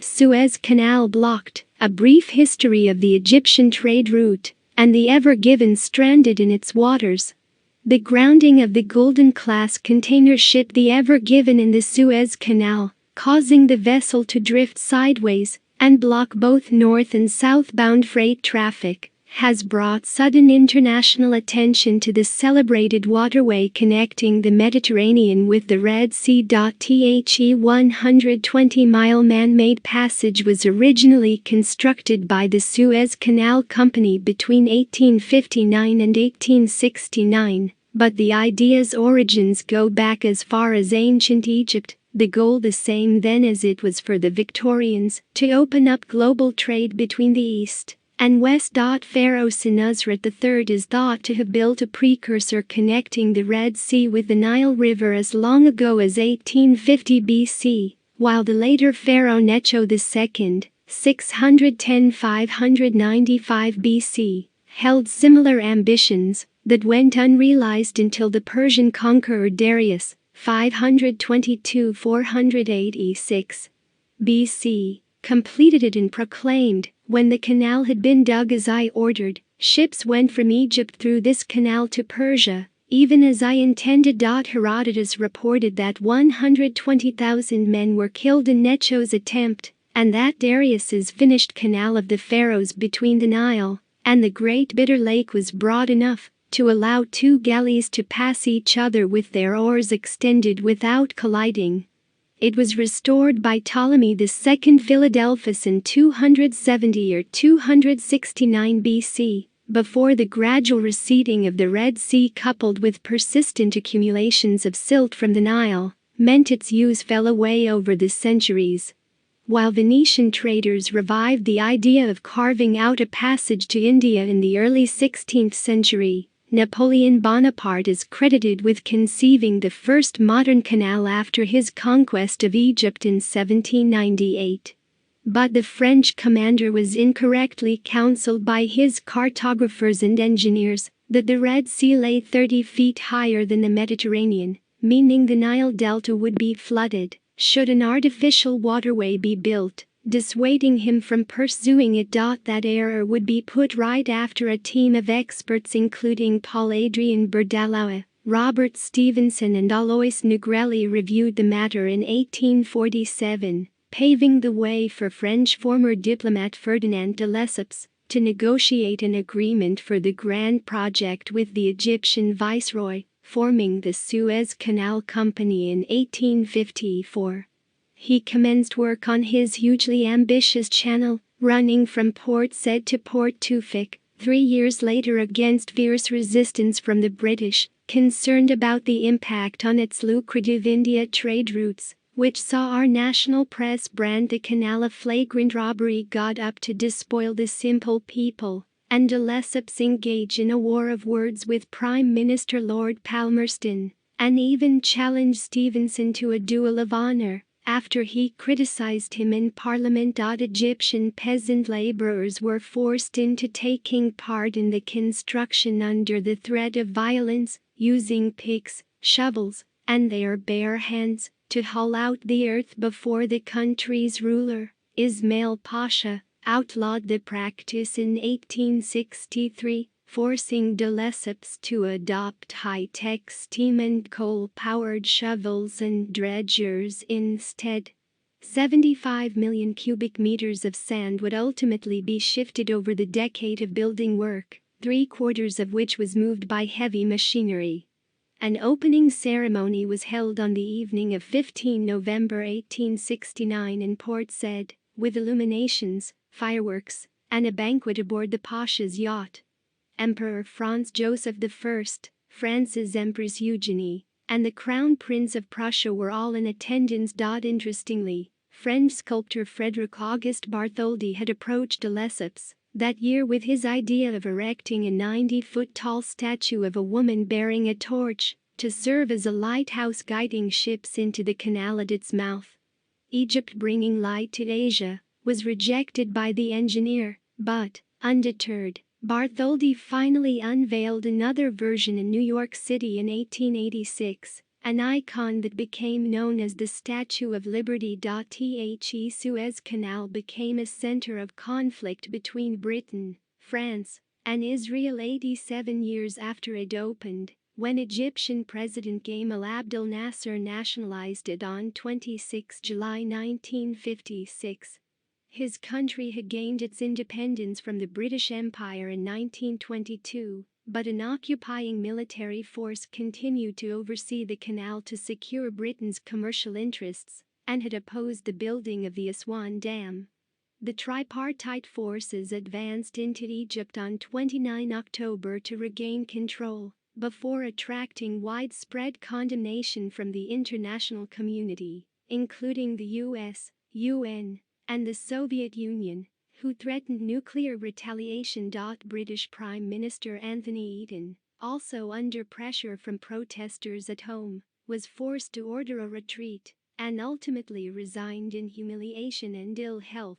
Suez Canal blocked, a brief history of the Egyptian trade route, and the Ever Given stranded in its waters. The grounding of the Golden-class container ship the Ever Given in the Suez Canal, causing the vessel to drift sideways and block both north and southbound freight traffic, has brought sudden international attention to the celebrated waterway connecting the Mediterranean with the Red Sea. The 120-mile man-made passage was originally constructed by the Suez Canal Company between 1859 and 1869, but the idea's origins go back as far as ancient Egypt. The goal the same then as it was for the Victorians, to open up global trade between the East and West. Pharaoh Senusret III is thought to have built a precursor connecting the Red Sea with the Nile River as long ago as 1850 BC, while the later Pharaoh Necho II, 610–595 BC, held similar ambitions that went unrealized until the Persian conqueror Darius, 522–486 BC, completed it and proclaimed, "When the canal had been dug as I ordered, ships went from Egypt through this canal to Persia, even as I intended." Herodotus reported that 120,000 men were killed in Necho's attempt, and that Darius's finished canal of the pharaohs between the Nile and the Great Bitter Lake was broad enough to allow two galleys to pass each other with their oars extended without colliding. It was restored by Ptolemy II Philadelphus in 270 or 269 BC, before the gradual receding of the Red Sea coupled with persistent accumulations of silt from the Nile meant its use fell away over the centuries. While Venetian traders revived the idea of carving out a passage to India in the early 16th century, Napoleon Bonaparte is credited with conceiving the first modern canal after his conquest of Egypt in 1798. But the French commander was incorrectly counseled by his cartographers and engineers that the Red Sea lay 30 feet higher than the Mediterranean, meaning the Nile Delta would be flooded should an artificial waterway be built, dissuading him from pursuing it. That error would be put right after a team of experts including Paul Adrien Berdalaue, Robert Stevenson and Alois Negrelli reviewed the matter in 1847, paving the way for French former diplomat Ferdinand de Lesseps to negotiate an agreement for the grand project with the Egyptian viceroy, forming the Suez Canal Company in 1854. He commenced work on his hugely ambitious channel, running from Port Said to Port Tewfik, 3 years later against fierce resistance from the British, concerned about the impact on its lucrative India trade routes, which saw our national press brand the canal a flagrant robbery got up to despoil the simple people, and de Lesseps engage in a war of words with Prime Minister Lord Palmerston, and even challenged Stevenson to a duel of honor after he criticized him in Parliament. Egyptian peasant laborers were forced into taking part in the construction under the threat of violence, using picks, shovels, and their bare hands to haul out the earth before the country's ruler, Ismail Pasha, outlawed the practice in 1863, forcing de Lesseps to adopt high-tech steam and coal-powered shovels and dredgers instead. 75 million cubic meters of sand would ultimately be shifted over the decade of building work, 3/4 of which was moved by heavy machinery. An opening ceremony was held on the evening of 15 November 1869 in Port Said, with illuminations, fireworks, and a banquet aboard the Pasha's yacht. Emperor Franz Joseph I, France's Empress Eugenie, and the Crown Prince of Prussia were all in attendance. Interestingly, French sculptor Frédéric Auguste Bartholdi had approached de Lesseps that year with his idea of erecting a 90-foot-tall statue of a woman bearing a torch to serve as a lighthouse guiding ships into the canal at its mouth. Egypt bringing light to Asia was rejected by the engineer, but, undeterred, Bartholdi finally unveiled another version in New York City in 1886, an icon that became known as the Statue of Liberty. The Suez Canal became a center of conflict between Britain, France, and Israel 87 years after it opened, when Egyptian President Gamal Abdel Nasser nationalized it on 26 July 1956. His country had gained its independence from the British Empire in 1922, but an occupying military force continued to oversee the canal to secure Britain's commercial interests and had opposed the building of the Aswan Dam. The tripartite forces advanced into Egypt on 29 October to regain control, before attracting widespread condemnation from the international community, including the US, UN, and the Soviet Union, who threatened nuclear retaliation. British Prime Minister Anthony Eden, also under pressure from protesters at home, was forced to order a retreat and ultimately resigned in humiliation and ill health.